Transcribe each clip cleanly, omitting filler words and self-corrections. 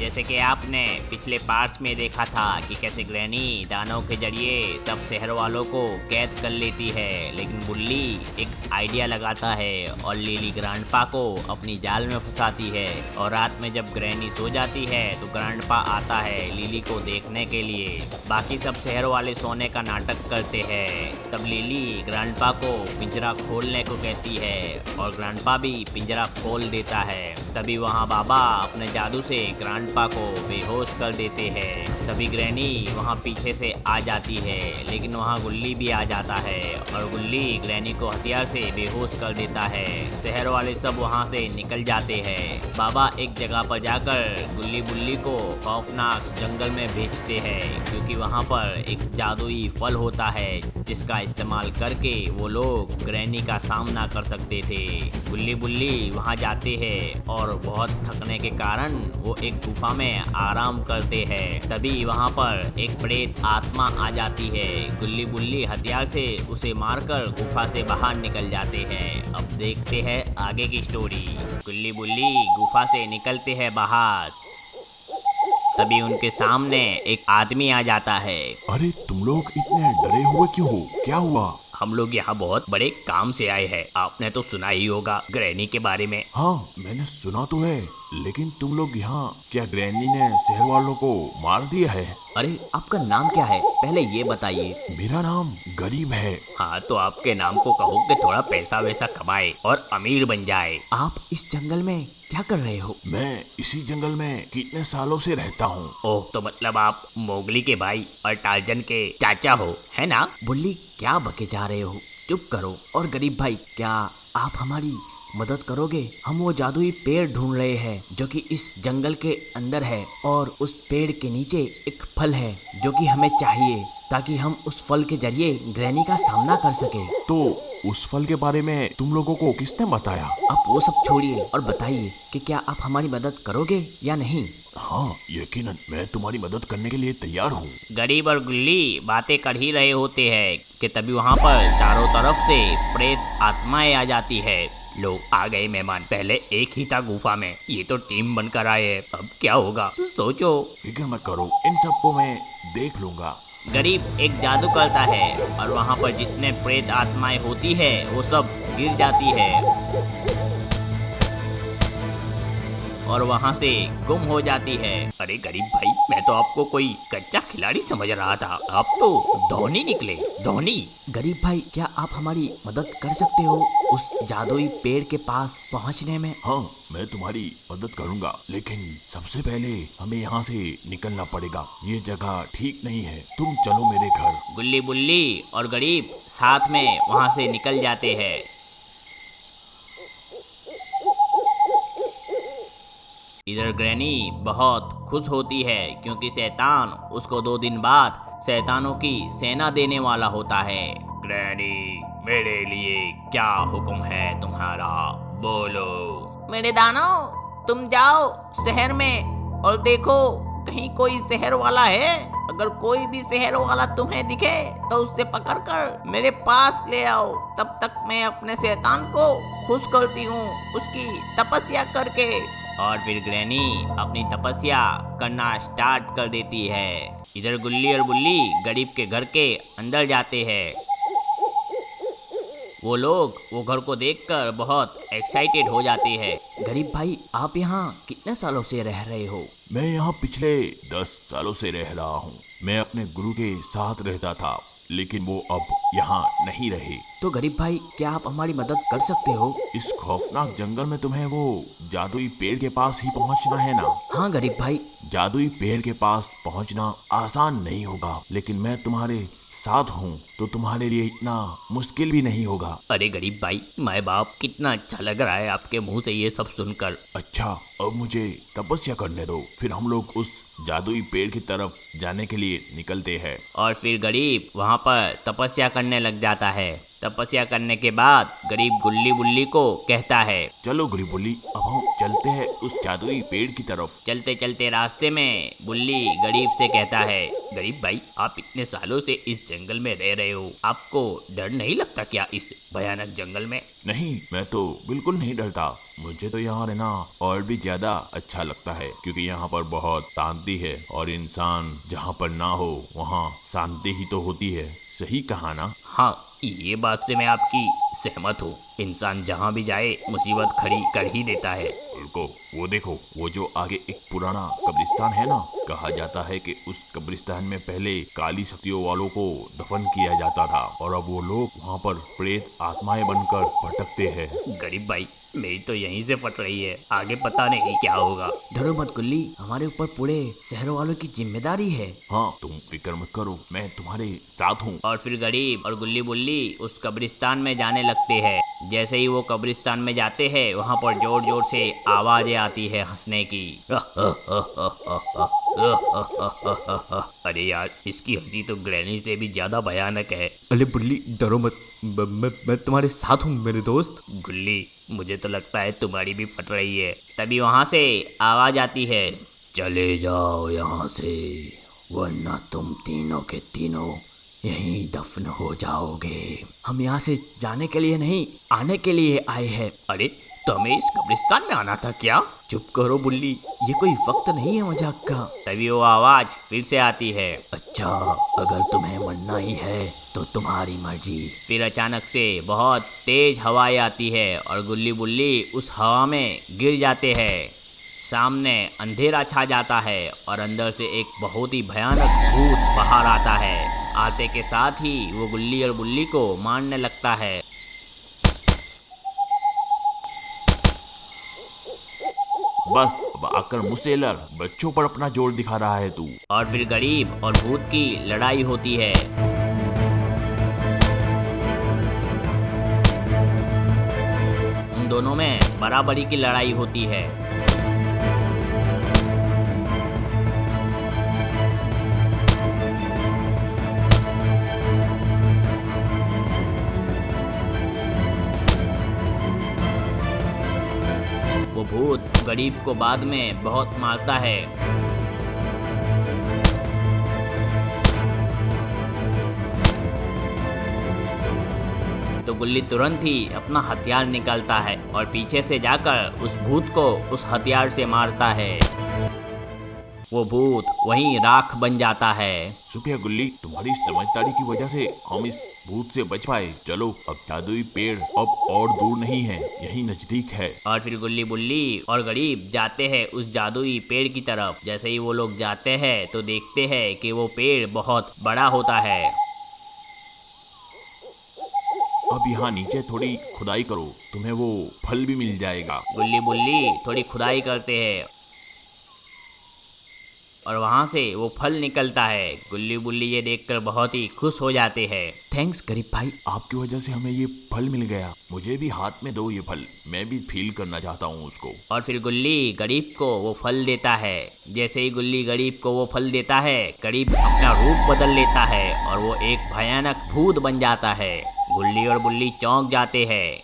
जैसे कि आपने पिछले पार्ट्स में देखा था कि कैसे ग्रैनी दानों के जरिए सब शहर वालों को कैद कर लेती है, लेकिन बुल्ली एक आइडिया लगाता है और लिली ग्रैंडपा को अपनी जाल में फंसाती है। और रात में जब ग्रैनी सो जाती है तो ग्रैंडपा आता है लिली को देखने के लिए। बाकी सब शहर वाले सोने का नाटक करते हैं। तब लिली ग्रैंडपा को पिंजरा खोलने को कहती है और ग्रैंडपा भी पिंजरा खोल देता है। तभी वहाँ बाबा अपने जादू से ग्रैंडपा को बेहोश कर देते हैं। तभी ग्रैनी वहाँ पीछे से आ जाती है, लेकिन वहाँ गुल्ली भी आ जाता है और गुल्ली ग्रैनी को हथियार से बेहोश कर देता है। शहर वाले सब वहाँ से निकल जाते हैं। बाबा एक जगह पर जाकर गुल्ली बुल्ली को खौफनाक जंगल में भेजते हैं, क्योंकि वहाँ पर एक जादुई फल होता है जिसका इस्तेमाल करके वो लोग ग्रैनी का सामना कर सकते थे। गुल्ली बुल्ली वहाँ जाते हैं और बहुत थकने के कारण वो एक गुफा में आराम करते हैं। तभी वहाँ पर एक प्रेत आत्मा आ जाती है। गुल्ली बुल्ली हथियार से उसे मारकर गुफा से बाहर निकल जाते हैं। अब देखते हैं आगे की स्टोरी। गुल्ली बुल्ली गुफा से निकलते हैं बाहर। तभी उनके सामने एक आदमी आ जाता है। अरे तुम लोग इतने डरे हुए क्यों हो? क्या हुआ? हम लोग यहाँ बहुत बड़े काम से आए हैं। आपने तो सुना ही होगा ग्रैनी के बारे में। हाँ, मैंने सुना तो है, लेकिन तुम लोग यहाँ क्या ग्रैनी ने शहर वालों को मार दिया है? अरे आपका नाम क्या है, पहले ये बताइए। मेरा नाम गरीब है। हाँ तो आपके नाम को कहो कि थोड़ा पैसा वैसा कमाए और अमीर बन जाए। आप इस जंगल में क्या कर रहे हो? मैं इसी जंगल में कितने सालों से रहता हूँ। ओह, तो मतलब आप मोगली के भाई और टार्जन के चाचा हो, है ना? बुल्ली क्या बके जा रहे हो, चुप करो। और गरीब भाई, क्या आप हमारी मदद करोगे? हम वो जादुई पेड़ ढूंढ रहे हैं जो कि इस जंगल के अंदर है, और उस पेड़ के नीचे एक फल है जो कि हमें चाहिए ताकि हम उस फल के जरिए ग्रैनी का सामना कर सके। तो उस फल के बारे में तुम लोगों को किसने बताया? आप वो सब छोड़िए और बताइए कि क्या आप हमारी मदद करोगे या नहीं? हाँ, यकीनन मैं तुम्हारी मदद करने के लिए तैयार हूँ। गरीब और गुल्ली बातें कर ही रहे होते हैं कि तभी वहाँ पर चारों तरफ से प्रेत आत्माएं आ जाती है। लोग आ गए मेहमान, पहले एक ही था गुफा में, ये तो टीम बनकर आए हैं। अब क्या होगा सोचो। फिक्र मत करो, इन सबको मैं देख लूंगा। गरीब एक जादू करता है और वहाँ पर जितने प्रेत आत्माएं होती है वो सब गिर जाती है और वहाँ से गुम हो जाती है। अरे गरीब भाई, मैं तो आपको कोई कच्चा खिलाड़ी समझ रहा था, आप तो धोनी निकले, धोनी। गरीब भाई, क्या आप हमारी मदद कर सकते हो उस जादुई पेड़ के पास पहुँचने में? हाँ, मैं तुम्हारी मदद करूंगा, लेकिन सबसे पहले हमें यहाँ से निकलना पड़ेगा। ये जगह ठीक नहीं है, तुम चलो मेरे घर। गुल्ली बुल्ली और गरीब साथ में वहाँ से निकल जाते हैं। इधर ग्रैनी बहुत खुश होती है क्योंकि शैतान उसको 2 दिन बाद शैतानों की सेना देने वाला होता है। ग्रैनी, मेरे लिए क्या हुक्म है तुम्हारा, बोलो। मेरे दानव, तुम जाओ शहर में और देखो कहीं कोई शहर वाला है। अगर कोई भी शहर वाला तुम्हें दिखे तो उससे पकड़कर मेरे पास ले आओ। तब तक मैं अपने शैतान को खुश करती हूँ उसकी तपस्या करके। और फिर ग्रैनी अपनी तपस्या करना स्टार्ट कर देती है। इधर गुल्ली और बुल्ली गरीब के घर के अंदर जाते हैं। वो लोग वो घर को देखकर बहुत एक्साइटेड हो जाते हैं। गरीब भाई, आप यहाँ कितने सालों से रह रहे हो? मैं यहाँ पिछले 10 सालों से रह रहा हूँ। मैं अपने गुरु के साथ रहता था, लेकिन वो अब यहाँ नहीं रहे। तो गरीब भाई, क्या आप हमारी मदद कर सकते हो? इस खौफनाक जंगल में तुम्हें वो जादुई पेड़ के पास ही पहुँचना है ना? हाँ गरीब भाई। जादुई पेड़ के पास पहुँचना आसान नहीं होगा, लेकिन मैं तुम्हारे साथ हूँ तो तुम्हारे लिए इतना मुश्किल भी नहीं होगा। अरे गरीब भाई, माँ बाप, कितना अच्छा लग रहा है आपके मुंह से ये सब सुनकर। अच्छा, अब मुझे तपस्या करने दो, फिर हम लोग उस जादुई पेड़ की तरफ जाने के लिए निकलते हैं। और फिर गरीब वहाँ पर तपस्या करने लग जाता है। तपस्या करने के बाद गरीब गुल्ली बुल्ली को कहता है, चलो गरीब बुल्ली, अब हम चलते हैं उस जादुई पेड़ की तरफ। चलते चलते रास्ते में बुल्ली गरीब से कहता है, गरीब भाई, आप इतने सालों से इस जंगल में रह रहे हो, आपको डर नहीं लगता क्या इस भयानक जंगल में? नहीं, मैं तो बिल्कुल नहीं डरता। मुझे तो यहाँ रहना और भी ज्यादा अच्छा लगता है, क्योंकि यहाँ पर बहुत शांति है और इंसान जहाँ पर ना हो वहाँ शांति ही तो होती है। सही कहा ना? हाँ, ये बात से मैं आपकी सहमत हूँ। इंसान जहाँ भी जाए मुसीबत खड़ी कर ही देता है। उनको वो देखो, वो जो आगे एक पुराना कब्रिस्तान है ना, कहा जाता है कि उस कब्रिस्तान में पहले काली शक्तियों वालों को दफन किया जाता था और अब वो लोग वहाँ पर प्रेत आत्माएं बनकर भटकते हैं। गरीब भाई, मेरी तो यहीं से फट रही है, आगे पता नहीं क्या होगा। डरो मत गुल्ली, हमारे ऊपर पूरे शहर वालों की जिम्मेदारी है। हाँ, तुम फिक्र मत करो, मैं तुम्हारे साथ हूँ। और फिर गरीब और गुल्ली बुल्ली उस कब्रिस्तान में जाने लगते हैं। जैसे ही वो कब्रिस्तान में जाते हैं, वहाँ पर जोर जोर से आवाजें आती है हंसने की। अरे यार, इसकी हंसी तो ग्रैनी से भी ज्यादा भयानक है। अरे बुल्ली, डरो मत, मैं तुम्हारे साथ हूँ मेरे दोस्त। गुल्ली, मुझे तो लगता है तुम्हारी भी फट रही है। तभी वहाँ से आवाज आती है, चले जाओ यहाँ से, वरना तुम तीनों के तीनों यहीं दफन हो जाओगे। हम यहाँ से जाने के लिए नहीं, आने के लिए आए हैं। अरे, तो हमें इस कब्रिस्तान में आना था क्या? चुप करो बुल्ली, ये कोई वक्त नहीं है मजाक का। तभी वो आवाज फिर से आती है, अच्छा, अगर तुम्हें मरना ही है तो तुम्हारी मर्जी। फिर अचानक से बहुत तेज हवाएं आती है और गुल्ली बुल्ली उस हवा में गिर जाते हैं। सामने अंधेरा छा जाता है और अंदर से एक बहुत ही भयानक भूत बाहर आता है। आते के साथ ही वो गुल्ली और बुल्ली को मारने लगता है। बस अब आकर मुझसे लड़, बच्चों पर अपना जोर दिखा रहा है तू। और फिर गरीब और भूत की लड़ाई होती है। उन दोनों में बराबरी की लड़ाई होती है। वो भूत गरीब को बाद में बहुत मारता है। तो गुल्ली तुरंत ही अपना हथियार निकालता है और पीछे से जाकर उस भूत को उस हथियार से मारता है। वो भूत वहीं राख बन जाता है। शुक्रिया गुल्ली, तुम्हारी समझदारी की वजह से हम इस भूत से बच पाए। चलो, अब जादुई पेड़ अब और दूर नहीं है, यही नजदीक है। और फिर गुल्ली बुल्ली और गरीब जाते हैं उस जादुई पेड़ की तरफ। जैसे ही वो लोग जाते हैं तो देखते हैं कि वो पेड़ बहुत बड़ा होता है। अब यहाँ नीचे थोड़ी खुदाई करो, तुम्हें वो फल भी मिल जाएगा। गुल्ली बुल्ली थोड़ी खुदाई करते हैं और वहाँ से वो फल निकलता है। गुल्ली बुल्ली ये देखकर बहुत ही खुश हो जाते हैं। थैंक्स गरीब भाई। आपकी वजह से हमें ये फल मिल गया, मुझे भी हाथ में दो ये फल, मैं भी फील करना चाहता हूँ उसको। और फिर गुल्ली गरीब को वो फल देता है। जैसे ही गुल्ली गरीब को वो फल देता है, गरीब अपना रूप बदल लेता है और वो एक भयानक भूत बन जाता है। गुल्ली और बुल्ली चौंक जाते हैं।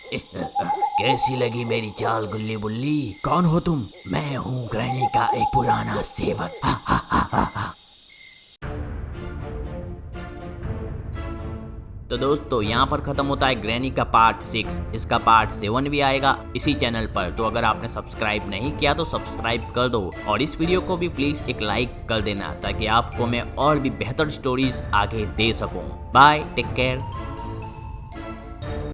कैसी लगी मेरी चाल गुल्ली बुल्ली? कौन हो तुम? मैं हूँ ग्रैनी का एक पुराना सेवक। हा, हा, हा, हा, हा। तो दोस्तों, यहाँ पर खत्म होता है ग्रैनी का पार्ट 6। इसका पार्ट 7 भी आएगा इसी चैनल पर। तो अगर आपने सब्सक्राइब नहीं किया तो सब्सक्राइब कर दो और इस वीडियो को भी प्लीज एक लाइक कर देना, ताकि आपको मैं और भी बेहतर स्टोरीज आगे दे सकूं। Bye, take care.